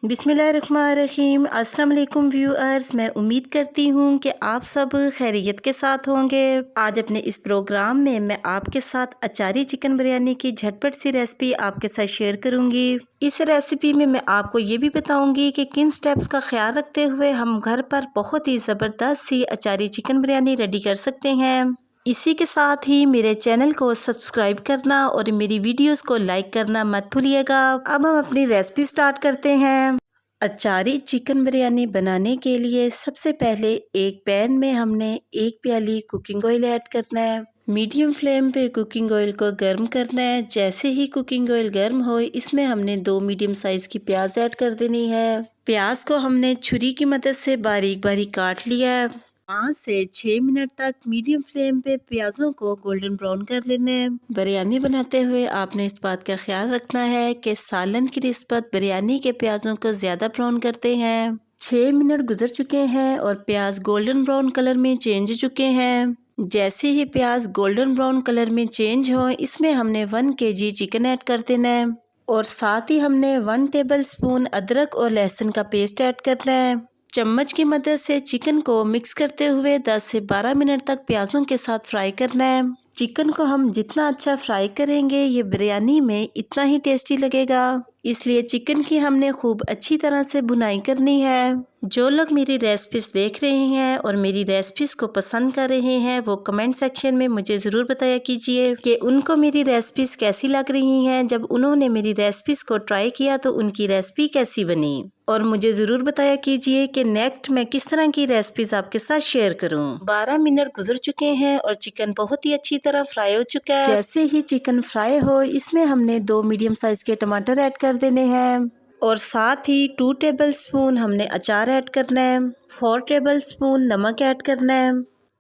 बिस्मिल्लाहिर्रहमानिर्रहीम। अस्सलाम वालेकुम व्यूअर्स, मैं उम्मीद करती हूँ कि आप सब खैरियत के साथ होंगे। आज अपने इस प्रोग्राम में मैं आपके साथ अचारी चिकन बिरयानी की झटपट सी रेसिपी आपके साथ शेयर करूँगी। इस रेसिपी में मैं आपको ये भी बताऊँगी कि किन स्टेप्स का ख्याल रखते हुए हम घर पर बहुत ही ज़बरदस्त सी अचारी चिकन बिरयानी रेडी कर सकते हैं। इसी के साथ ही मेरे चैनल को सब्सक्राइब करना और मेरी वीडियोस को लाइक करना मत भूलिएगा। अब हम अपनी रेसिपी स्टार्ट करते हैं। अचारी चिकन बिरयानी बनाने के लिए सबसे पहले एक पैन में हमने 1 प्याली कुकिंग ऑयल ऐड करना है। मीडियम फ्लेम पे कुकिंग ऑयल को गर्म करना है। जैसे ही कुकिंग ऑयल गर्म हो, इसमें हमने 2 मीडियम साइज़ की प्याज ऐड कर देनी है। प्याज को हमने छुरी की मदद से बारीक बारीक काट लिया है। 5 से 6 मिनट तक मीडियम फ्लेम पे प्याजों को गोल्डन ब्राउन कर लेना है। बिरयानी बनाते हुए आपने इस बात का ख्याल रखना है कि सालन की निस्बत बिरयानी के प्याजों को ज़्यादा ब्राउन करते हैं। 6 मिनट गुजर चुके हैं और प्याज गोल्डन ब्राउन कलर में चेंज हो चुके हैं। जैसे ही प्याज गोल्डन ब्राउन कलर में चेंज हो, इसमें हमने 1 kg चिकन ऐड कर देना है और साथ ही हमने 1 टेबल स्पून अदरक और लहसुन का पेस्ट ऐड करना है। चम्मच की मदद से चिकन को मिक्स करते हुए 10 से 12 मिनट तक प्याजों के साथ फ्राई करना है। चिकन को हम जितना अच्छा फ्राई करेंगे, ये बिरयानी में इतना ही टेस्टी लगेगा। इसलिए चिकन की हमने खूब अच्छी तरह से भुनाई करनी है। जो लोग मेरी रेसिपीज देख रहे हैं और मेरी रेसिपीज को पसंद कर रहे हैं, वो कमेंट सेक्शन में मुझे ज़रूर बताया कीजिए कि उनको मेरी रेसिपीज कैसी लग रही हैं। जब उन्होंने मेरी रेसिपीज को ट्राई किया तो उनकी रेसिपी कैसी बनी, और मुझे ज़रूर बताया कीजिए कि नेक्स्ट मैं किस तरह की रेसिपीज आपके साथ शेयर करूं। 12 मिनट गुजर चुके हैं और चिकन बहुत ही अच्छी तरह फ्राई हो चुका है। जैसे ही चिकन फ्राई हो, इसमें हमने 2 मीडियम साइज के टमाटर ऐड कर देने हैं और साथ ही 2 टेबल स्पून हमने अचार ऐड करना है। 4 टेबल स्पून नमक ऐड करना है।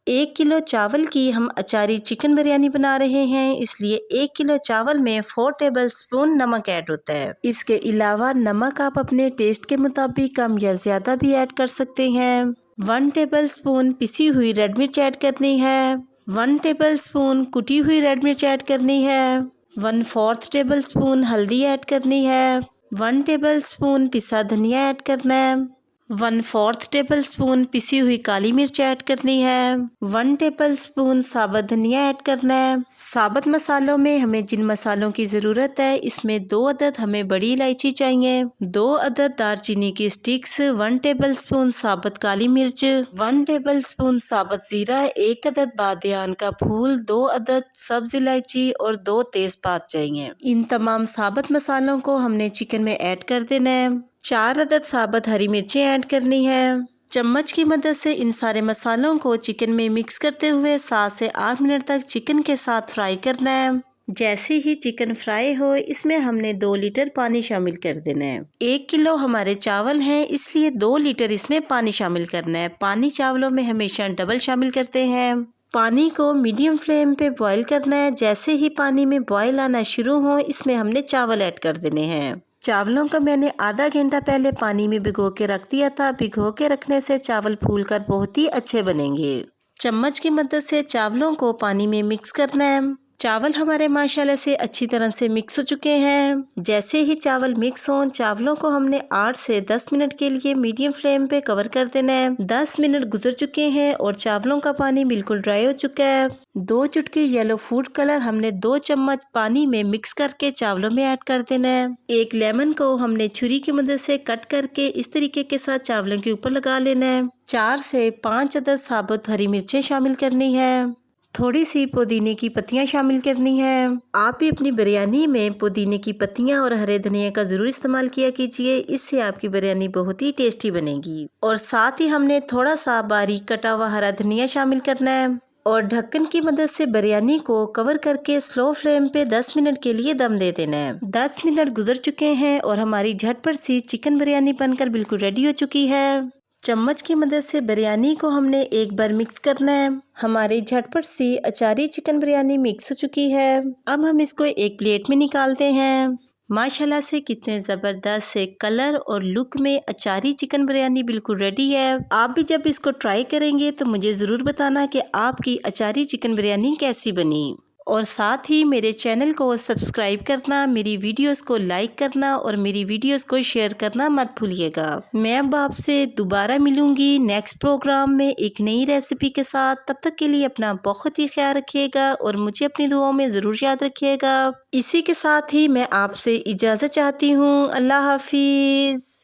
1 किलो चावल की हम अचारी चिकन बिरयानी बना रहे हैं, इसलिए 1 किलो चावल में 4 टेबल स्पून नमक ऐड होता है। इसके अलावा नमक आप अपने टेस्ट के मुताबिक कम या ज़्यादा भी ऐड कर सकते हैं। 1 टेबल स्पून पिसी हुई रेड मिर्च ऐड करनी है। 1 टेबल स्पून कुटी हुई रेड मिर्च ऐड करनी है। 1/4 टेबल स्पून हल्दी ऐड करनी है। 1 टेबल स्पून पिसा धनिया ऐड करना है। 1/4 टेबल स्पून पिसी हुई काली मिर्च ऐड करनी है। 1 टेबल स्पून साबुत धनिया ऐड करना है। साबुत मसालों में हमें जिन मसालों की ज़रूरत है, इसमें 2 अदद हमें बड़ी इलायची चाहिए, 2 अदद दालचीनी की स्टिक्स, 1 टेबल स्पून साबुत काली मिर्च, 1 टेबल स्पून साबुत ज़ीरा, 1 अदद बादियान का फूल, 2 अदद सब्ज इलायची और 2 तेज़पात चाहिए। इन तमाम साबुत मसालों को हमने चिकन में ऐड कर देना है। 4 अदद साबुत हरी मिर्चें ऐड करनी है। चम्मच की मदद से इन सारे मसालों को चिकन में मिक्स करते हुए 7 से 8 मिनट तक चिकन के साथ फ्राई करना है। जैसे ही चिकन फ्राई हो, इसमें हमने 2 लीटर पानी शामिल कर देना है। 1 किलो हमारे चावल हैं, इसलिए 2 लीटर इसमें पानी शामिल करना है। पानी चावलों में हमेशा डबल शामिल करते हैं। पानी को मीडियम फ्लेम पे बॉईल करना है। जैसे ही पानी में बॉईल आना शुरू हो, इसमें हमने चावल ऐड कर देने हैं। चावलों को मैंने आधा घंटा पहले पानी में भिगो के रख दिया था। भिगो के रखने से चावल फूलकर बहुत ही अच्छे बनेंगे। चम्मच की मदद से चावलों को पानी में मिक्स करना है। चावल हमारे माशाल्लाह से अच्छी तरह से मिक्स हो चुके हैं। जैसे ही चावल मिक्स हों, चावलों को हमने 8 से 10 मिनट के लिए मीडियम फ्लेम पे कवर कर देना है। 10 मिनट गुजर चुके हैं और चावलों का पानी बिल्कुल ड्राई हो चुका है। 2 चुटकी येलो फूड कलर हमने 2 चम्मच पानी में मिक्स करके चावलों में ऐड कर देना है। 1 लेमन को हमने छुरी की मदद से कट करके इस तरीके के साथ चावलों के ऊपर लगा लेना है। 4 से 5 अदद साबुत हरी मिर्चें शामिल करनी है। थोड़ी सी पुदीने की पत्तियां शामिल करनी है। आप भी अपनी बिरयानी में पुदीने की पत्तियां और हरे धनिया का जरूर इस्तेमाल किया कीजिए, इससे आपकी बिरयानी बहुत ही टेस्टी बनेगी। और साथ ही हमने थोड़ा सा बारीक कटा हुआ हरा धनिया शामिल करना है और ढक्कन की मदद से बिरयानी को कवर करके स्लो फ्लेम पे 10 मिनट के लिए दम दे देना है। 10 मिनट गुजर चुके हैं और हमारी झटपट सी चिकन बिरयानी बनकर बिल्कुल रेडी हो चुकी है। चम्मच की मदद से बिरयानी को हमने एक बार मिक्स करना है। हमारी झटपट सी अचारी चिकन बिरयानी मिक्स हो चुकी है। अब हम इसको एक प्लेट में निकालते हैं। माशाल्लाह से कितने ज़बरदस्त से कलर और लुक में अचारी चिकन बिरयानी बिल्कुल रेडी है। आप भी जब इसको ट्राई करेंगे तो मुझे ज़रूर बताना कि आपकी अचारी चिकन बिरयानी कैसी बनी। और साथ ही मेरे चैनल को सब्सक्राइब करना, मेरी वीडियोस को लाइक करना और मेरी वीडियोस को शेयर करना मत भूलिएगा। मैं अब आपसे दोबारा मिलूंगी नेक्स्ट प्रोग्राम में एक नई रेसिपी के साथ। तब तक के लिए अपना बहुत ही ख्याल रखिएगा और मुझे अपनी दुआओं में ज़रूर याद रखिएगा। इसी के साथ ही मैं आपसे इजाज़त चाहती हूँ। अल्लाह हाफिज़।